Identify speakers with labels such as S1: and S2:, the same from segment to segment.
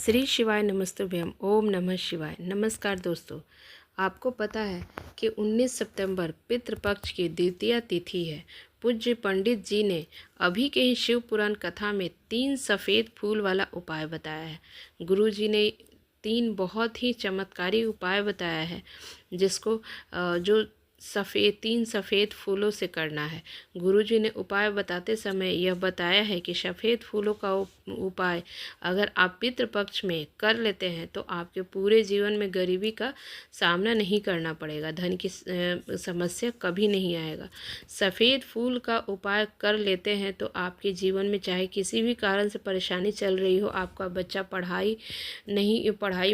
S1: श्री शिवाय नमस्तुभ्यम। ओम नमः शिवाय। नमस्कार दोस्तों, आपको पता है कि 19 सितंबर पितृपक्ष की द्वितीया तिथि है। पूज्य पंडित जी ने अभी के ही शिव पुराण कथा में 3 सफ़ेद फूल वाला उपाय बताया है। गुरु जी ने 3 बहुत ही चमत्कारी उपाय बताया है, जिसको जो तीन सफ़ेद फूलों से करना है। गुरुजी ने उपाय बताते समय यह बताया है कि सफ़ेद फूलों का उपाय अगर आप पितृपक्ष में कर लेते हैं तो आपके पूरे जीवन में गरीबी का सामना नहीं करना पड़ेगा, धन की समस्या कभी नहीं आएगा। सफ़ेद फूल का उपाय कर लेते हैं तो आपके जीवन में चाहे किसी भी कारण से परेशानी चल रही हो, आपका बच्चा पढ़ाई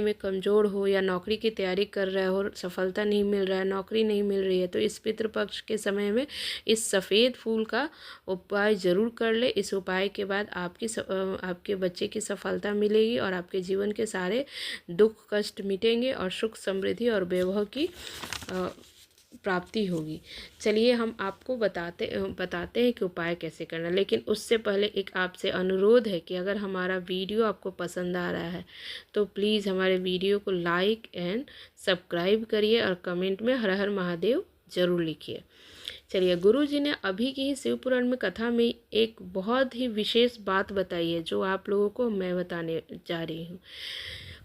S1: में कमज़ोर हो या नौकरी की तैयारी कर रहा हो, सफलता नहीं मिल रहा है, नौकरी नहीं मिल रही है, तो इस पितृपक्ष के समय में इस सफ़ेद फूल का उपाय ज़रूर कर ले। इस उपाय के बाद आपके बच्चे की सफलता मिलेगी और आपके जीवन के सारे दुख कष्ट मिटेंगे और सुख समृद्धि और वैभव की प्राप्ति होगी। चलिए हम आपको बताते हैं कि उपाय कैसे करना। लेकिन उससे पहले एक आपसे अनुरोध है कि अगर हमारा वीडियो आपको पसंद आ रहा है तो प्लीज़ हमारे वीडियो को लाइक एंड सब्सक्राइब करिए और कमेंट में हर हर महादेव ज़रूर लिखिए। चलिए, गुरु जी ने अभी की ही शिव पुराण में कथा में एक बहुत ही विशेष बात बताई है, जो आप लोगों को मैं बताने जा रही हूँ।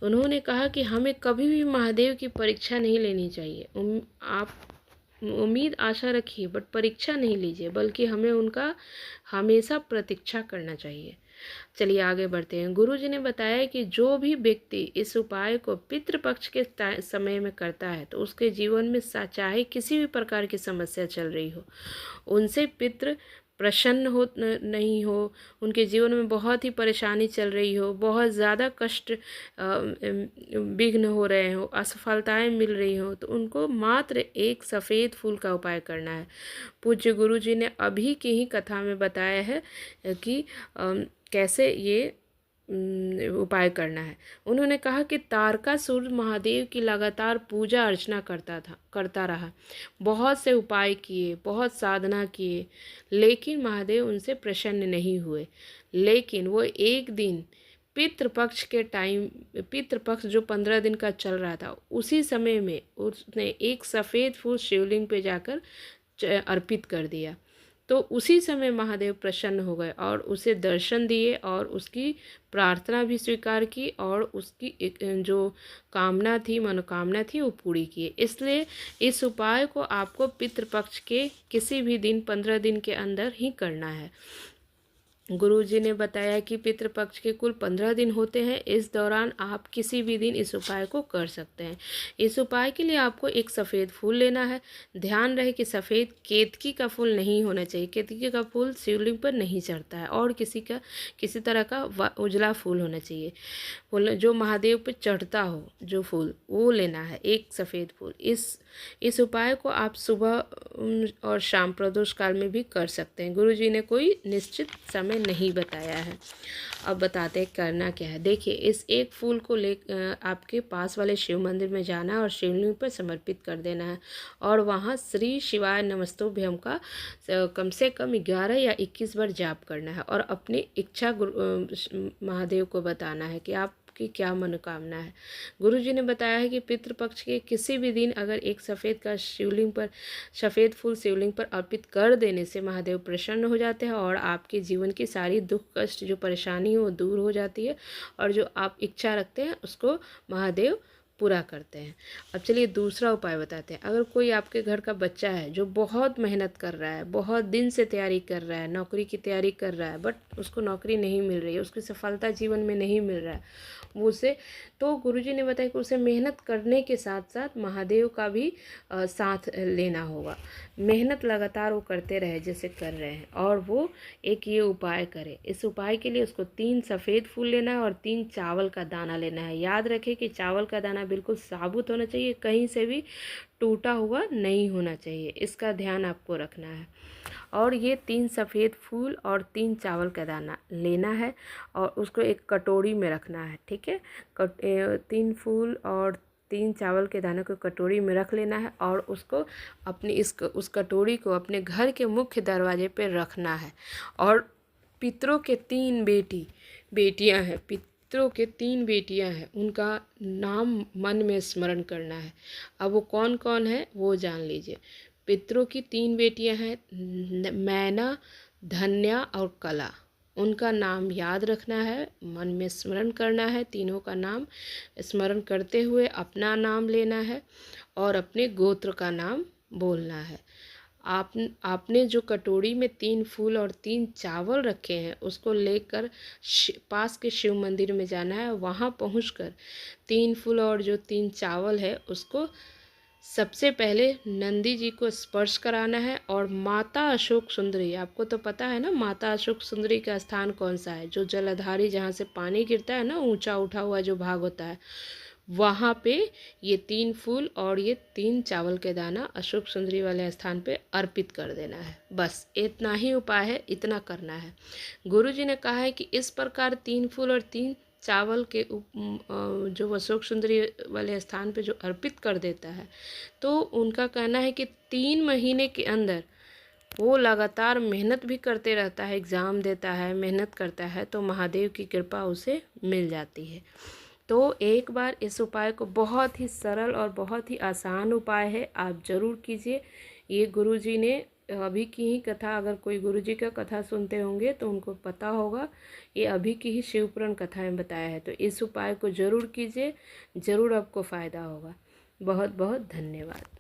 S1: उन्होंने कहा कि हमें कभी भी महादेव की परीक्षा नहीं लेनी चाहिए। आप उम्मीद आशा रखिए बट परीक्षा नहीं लीजिए, बल्कि हमें उनका हमेशा प्रतीक्षा करना चाहिए। चलिए आगे बढ़ते हैं। गुरु जी ने बताया कि जो भी व्यक्ति इस उपाय को पितृपक्ष के समय में करता है तो उसके जीवन में चाहे किसी भी प्रकार की समस्या चल रही हो, उनसे पितृ प्रसन्न नहीं हो, उनके जीवन में बहुत ही परेशानी चल रही हो, बहुत ज़्यादा कष्ट विघ्न हो रहे हो, असफलताएं मिल रही हो, तो उनको मात्र एक सफ़ेद फूल का उपाय करना है। पूज्य गुरु जी ने अभी की ही कथा में बताया है कि कैसे ये उपाय करना है। उन्होंने कहा कि तारकासुर महादेव की लगातार पूजा अर्चना करता रहा, बहुत से उपाय किए, बहुत साधना किए, लेकिन महादेव उनसे प्रसन्न नहीं हुए। लेकिन वो एक दिन पितृपक्ष जो 15 दिन का चल रहा था, उसी समय में उसने एक सफ़ेद फूल शिवलिंग पे जाकर अर्पित कर दिया। तो उसी समय महादेव प्रसन्न हो गए और उसे दर्शन दिए और उसकी प्रार्थना भी स्वीकार की और उसकी जो मनोकामना थी वो पूरी की। इसलिए इस उपाय को आपको पितृपक्ष के किसी भी दिन 15 दिन के अंदर ही करना है। गुरुजी ने बताया कि पितृपक्ष के कुल 15 दिन होते हैं। इस दौरान आप किसी भी दिन इस उपाय को कर सकते हैं। इस उपाय के लिए आपको एक सफ़ेद फूल लेना है। ध्यान रहे कि सफ़ेद केतकी का फूल नहीं होना चाहिए। केतकी का फूल शिवलिंग पर नहीं चढ़ता है और किसी तरह का उजला फूल होना चाहिए। जो महादेव पर चढ़ता हो जो फूल, वो लेना है, एक सफ़ेद फूल। इस उपाय को आप सुबह और शाम प्रदोष काल में भी कर सकते हैं। गुरुजी ने कोई निश्चित समय नहीं बताया है। अब बताते हैं करना क्या है। देखिए, इस एक फूल को आपके पास वाले शिव मंदिर में जाना है और शिवलिंग पर समर्पित कर देना है और वहाँ श्री शिवाय नमस्तुभ्यम का कम से कम 11 या 21 बार जाप करना है और अपनी इच्छा महादेव को बताना है कि आपकी क्या मनोकामना है। गुरुजी ने बताया है कि पितृपक्ष के किसी भी दिन अगर एक सफ़ेद फूल शिवलिंग पर अर्पित कर देने से महादेव प्रसन्न हो जाते हैं और आपके जीवन की सारी दुख कष्ट जो परेशानी हो वो दूर हो जाती है और जो आप इच्छा रखते हैं उसको महादेव पूरा करते हैं। अब चलिए दूसरा उपाय बताते हैं। अगर कोई आपके घर का बच्चा है जो बहुत मेहनत कर रहा है, बहुत दिन से तैयारी कर रहा है, नौकरी की तैयारी कर रहा है, बट उसको नौकरी नहीं मिल रही है, उसकी सफलता जीवन में नहीं मिल रहा है, तो गुरुजी ने बताया कि उसे मेहनत करने के साथ साथ महादेव का भी साथ लेना होगा। मेहनत लगातार वो करते रहे जैसे कर रहे हैं और वो एक ये उपाय करे। इस उपाय के लिए उसको 3 सफ़ेद फूल लेना है और 3 चावल का दाना लेना है। याद रखें कि चावल का दाना बिल्कुल साबुत होना चाहिए, कहीं से भी टूटा हुआ नहीं होना चाहिए, इसका ध्यान आपको रखना है। और ये 3 सफ़ेद फूल और 3 चावल का दाना लेना है और उसको एक कटोरी में रखना है, ठीक है। 3 फूल और 3 चावल के दाने को कटोरी में रख लेना है और उसको उस कटोरी को अपने घर के मुख्य दरवाजे पर रखना है। और पितरों के 3 बेटियां हैं, पितरों के 3 बेटियां हैं, उनका नाम मन में स्मरण करना है। अब वो कौन कौन है वो जान लीजिए। पितरों की 3 बेटियां हैं, मैना, धन्या और कला। उनका नाम याद रखना है, मन में स्मरण करना है, तीनों का नाम स्मरण करते हुए अपना नाम लेना है और अपने गोत्र का नाम बोलना है। आपने जो कटोरी में 3 फूल और 3 चावल रखे हैं उसको लेकर पास के शिव मंदिर में जाना है। वहाँ पहुँचकर 3 फूल और जो 3 चावल है उसको सबसे पहले नंदी जी को स्पर्श कराना है और माता अशोक सुंदरी, आपको तो पता है ना माता अशोक सुंदरी का स्थान कौन सा है, जो जलाधारी जहाँ से पानी गिरता है ना, ऊंचा उठा हुआ जो भाग होता है, वहाँ पे ये 3 फूल और ये 3 चावल के दाना अशोक सुंदरी वाले स्थान पे अर्पित कर देना है। बस इतना ही उपाय है, इतना करना है। गुरुजी ने कहा है कि इस प्रकार 3 फूल और 3 चावल के जो अशोक सुंदरी वाले स्थान पे जो अर्पित कर देता है, तो उनका कहना है कि 3 महीने के अंदर वो लगातार मेहनत भी करते रहता है, एग्ज़ाम देता है, मेहनत करता है, तो महादेव की कृपा उसे मिल जाती है। तो एक बार इस उपाय को, बहुत ही सरल और बहुत ही आसान उपाय है, आप ज़रूर कीजिए। ये गुरुजी ने अभी की ही कथा, अगर कोई गुरुजी का कथा सुनते होंगे तो उनको पता होगा, ये अभी की ही शिवपुराण कथाएं बताया है। तो इस उपाय को ज़रूर कीजिए, ज़रूर आपको फ़ायदा होगा। बहुत बहुत धन्यवाद।